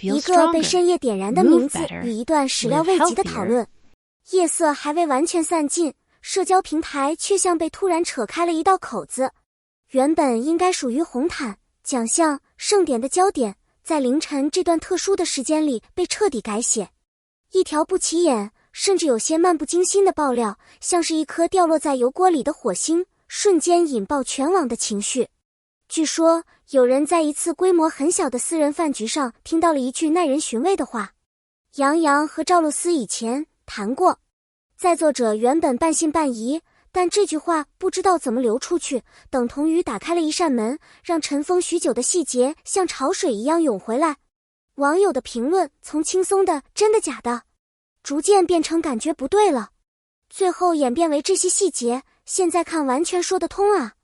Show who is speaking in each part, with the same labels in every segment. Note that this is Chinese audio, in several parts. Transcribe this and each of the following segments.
Speaker 1: 一个被深夜点燃的名字与一段始料未及的讨论。夜色还未完全散尽，社交平台却像被突然扯开了一道口子。原本应该属于红毯、奖项、盛典的焦点，在凌晨这段特殊的时间里被彻底改写。一条不起眼，甚至有些漫不经心的爆料，像是一颗掉落在油锅里的火星，瞬间引爆全网的情绪。据说，有人在一次规模很小的私人饭局上听到了一句耐人寻味的话：杨洋和赵露思以前谈过。在座者原本半信半疑，但这句话不知道怎么流出去，等同于打开了一扇门，让尘封许久的细节像潮水一样涌回来。网友的评论从轻松的真的假的，逐渐变成感觉不对了，最后演变为这些细节现在看完全说得通啊。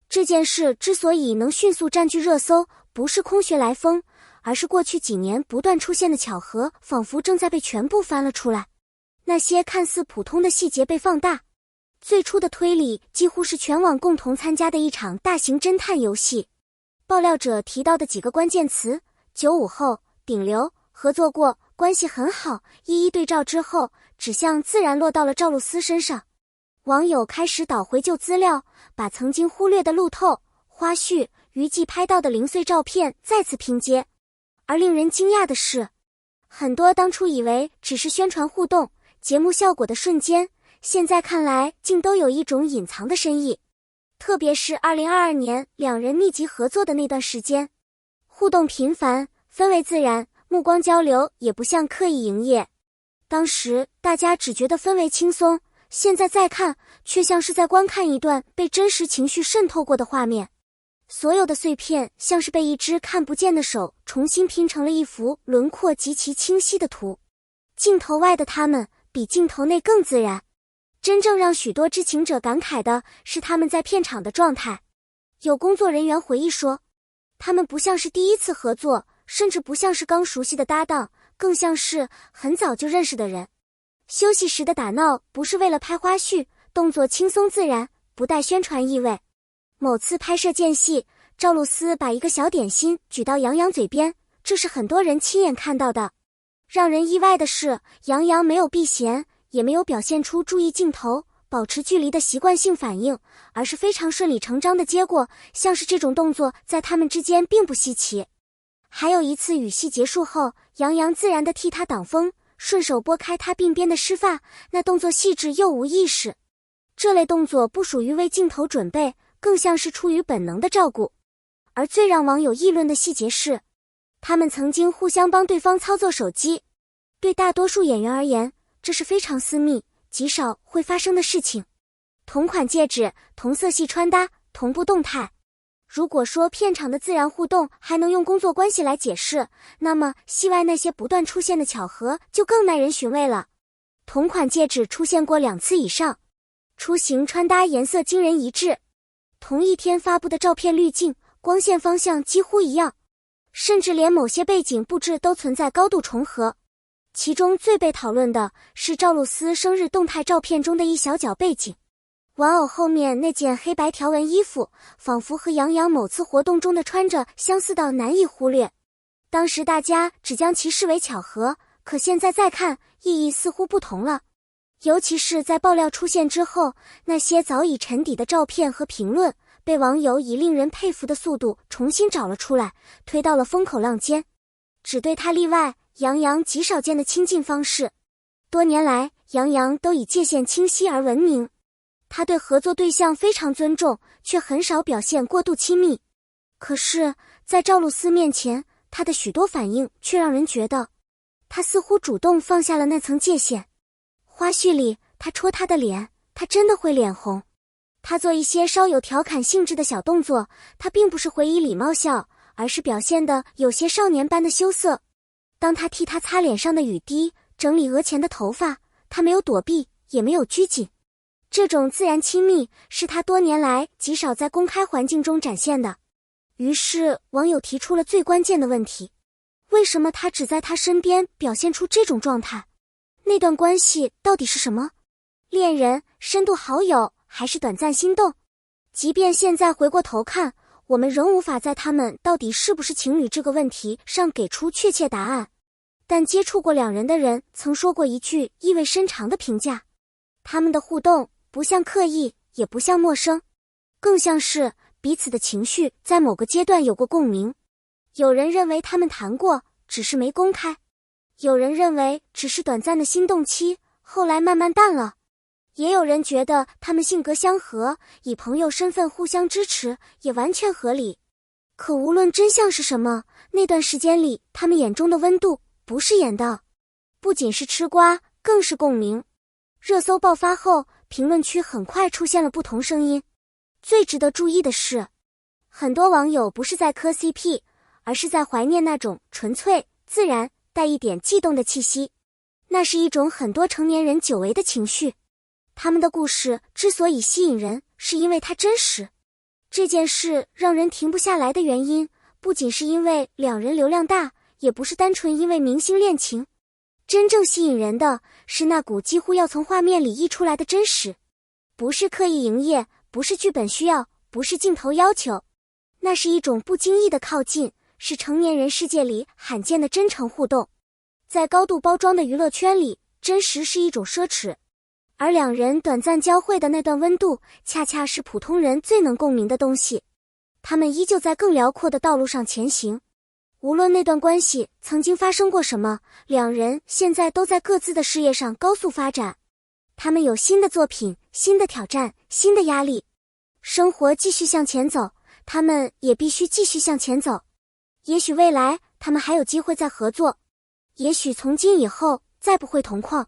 Speaker 1: 这件事之所以能迅速占据热搜，不是空穴来风，而是过去几年不断出现的巧合仿佛正在被全部翻了出来。那些看似普通的细节被放大，最初的推理几乎是全网共同参加的一场大型侦探游戏。爆料者提到的几个关键词：95后、顶流、合作过、关系很好，一一对照之后，指向自然落到了赵露思身上。网友开始倒回旧资料，把曾经忽略的路透、花絮、余悸拍到的零碎照片再次拼接。而令人惊讶的是，很多当初以为只是宣传互动、节目效果的瞬间，现在看来竟都有一种隐藏的深意。特别是2022年两人密集合作的那段时间，互动频繁，氛围自然，目光交流也不像刻意营业。当时大家只觉得氛围轻松，现在再看，却像是在观看一段被真实情绪渗透过的画面。所有的碎片像是被一只看不见的手重新拼成了一幅轮廓极其清晰的图。镜头外的他们比镜头内更自然。真正让许多知情者感慨的是他们在片场的状态。有工作人员回忆说，他们不像是第一次合作，甚至不像是刚熟悉的搭档，更像是很早就认识的人。休息时的打闹不是为了拍花絮，动作轻松自然，不带宣传意味。某次拍摄间隙，赵露思把一个小点心举到杨洋嘴边，这是很多人亲眼看到的。让人意外的是，杨洋没有避嫌，也没有表现出注意镜头、保持距离的习惯性反应，而是非常顺理成章的接过，像是这种动作在他们之间并不稀奇。还有一次雨戏结束后，杨洋自然地替他挡风，顺手拨开他鬓边的湿发，那动作细致又无意识。这类动作不属于为镜头准备，更像是出于本能的照顾。而最让网友议论的细节是，他们曾经互相帮对方操作手机。对大多数演员而言，这是非常私密、极少会发生的事情。同款戒指、同色系穿搭、同步动态。如果说片场的自然互动还能用工作关系来解释，那么戏外那些不断出现的巧合就更耐人寻味了。同款戒指出现过2次以上，出行穿搭颜色惊人一致，同一天发布的照片滤镜、光线方向几乎一样，甚至连某些背景布置都存在高度重合。其中最被讨论的是赵露思生日动态照片中的一小角背景，玩偶后面那件黑白条纹衣服，仿佛和杨洋某次活动中的穿着相似到难以忽略。当时大家只将其视为巧合，可现在再看，意义似乎不同了。尤其是在爆料出现之后，那些早已沉底的照片和评论，被网友以令人佩服的速度重新找了出来，推到了风口浪尖。只对他例外，杨洋极少见的亲近方式。多年来，杨洋都以界限清晰而闻名。他对合作对象非常尊重，却很少表现过度亲密。可是，在赵露思面前，他的许多反应却让人觉得，他似乎主动放下了那层界限。花絮里，他戳他的脸，他真的会脸红。他做一些稍有调侃性质的小动作，他并不是回以礼貌笑，而是表现得有些少年般的羞涩。当他替他擦脸上的雨滴，整理额前的头发，他没有躲避，也没有拘谨。这种自然亲密是他多年来极少在公开环境中展现的。于是网友提出了最关键的问题：为什么他只在他身边表现出这种状态？那段关系到底是什么？恋人、深度好友，还是短暂心动？即便现在回过头看，我们仍无法在他们到底是不是情侣这个问题上给出确切答案。但接触过两人的人曾说过一句意味深长的评价：他们的互动不像刻意，也不像陌生，更像是彼此的情绪在某个阶段有过共鸣。有人认为他们谈过，只是没公开；有人认为只是短暂的心动期，后来慢慢淡了；也有人觉得他们性格相合，以朋友身份互相支持，也完全合理。可无论真相是什么，那段时间里他们眼中的温度不是演的，不仅是吃瓜，更是共鸣。热搜爆发后，评论区很快出现了不同声音。最值得注意的是，很多网友不是在磕 CP， 而是在怀念那种纯粹、自然、带一点悸动的气息。那是一种很多成年人久违的情绪。他们的故事之所以吸引人，是因为它真实。这件事让人停不下来的原因，不仅是因为两人流量大，也不是单纯因为明星恋情。真正吸引人的是那股几乎要从画面里溢出来的真实，不是刻意营业，不是剧本需要，不是镜头要求，那是一种不经意的靠近，是成年人世界里罕见的真诚互动。在高度包装的娱乐圈里，真实是一种奢侈，而两人短暂交汇的那段温度，恰恰是普通人最能共鸣的东西。他们依旧在更辽阔的道路上前行。无论那段关系曾经发生过什么，两人现在都在各自的事业上高速发展。他们有新的作品、新的挑战、新的压力。生活继续向前走，他们也必须继续向前走。也许未来他们还有机会再合作，也许从今以后再不会同框。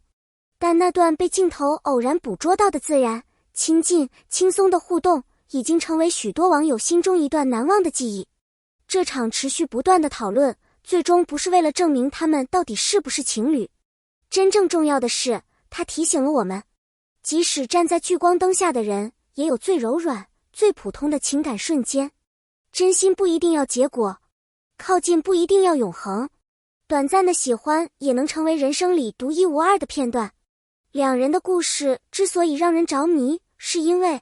Speaker 1: 但那段被镜头偶然捕捉到的自然、亲近、轻松的互动，已经成为许多网友心中一段难忘的记忆。这场持续不断的讨论，最终不是为了证明他们到底是不是情侣。真正重要的是，它提醒了我们，即使站在聚光灯下的人，也有最柔软、最普通的情感瞬间。真心不一定要结果，靠近不一定要永恒，短暂的喜欢也能成为人生里独一无二的片段。两人的故事之所以让人着迷，是因为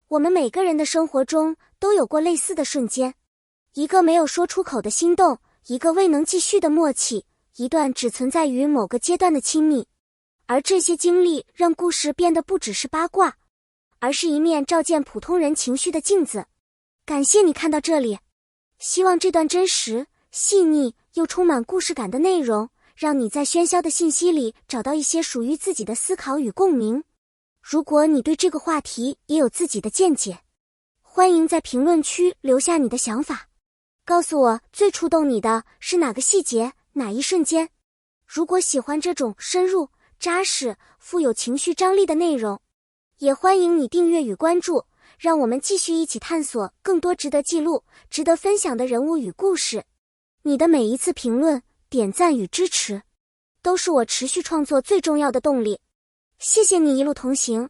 Speaker 1: 我们每个人的生活中都有过类似的瞬间，一个没有说出口的心动，一个未能继续的默契，一段只存在于某个阶段的亲密。而这些经历让故事变得不只是八卦，而是一面照见普通人情绪的镜子。感谢你看到这里，希望这段真实、细腻又充满故事感的内容，让你在喧嚣的信息里找到一些属于自己的思考与共鸣。如果你对这个话题也有自己的见解，欢迎在评论区留下你的想法，告诉我最触动你的是哪个细节，哪一瞬间。如果喜欢这种深入、扎实、富有情绪张力的内容，也欢迎你订阅与关注，让我们继续一起探索更多值得记录、值得分享的人物与故事。你的每一次评论、点赞与支持，都是我持续创作最重要的动力。谢谢你一路同行。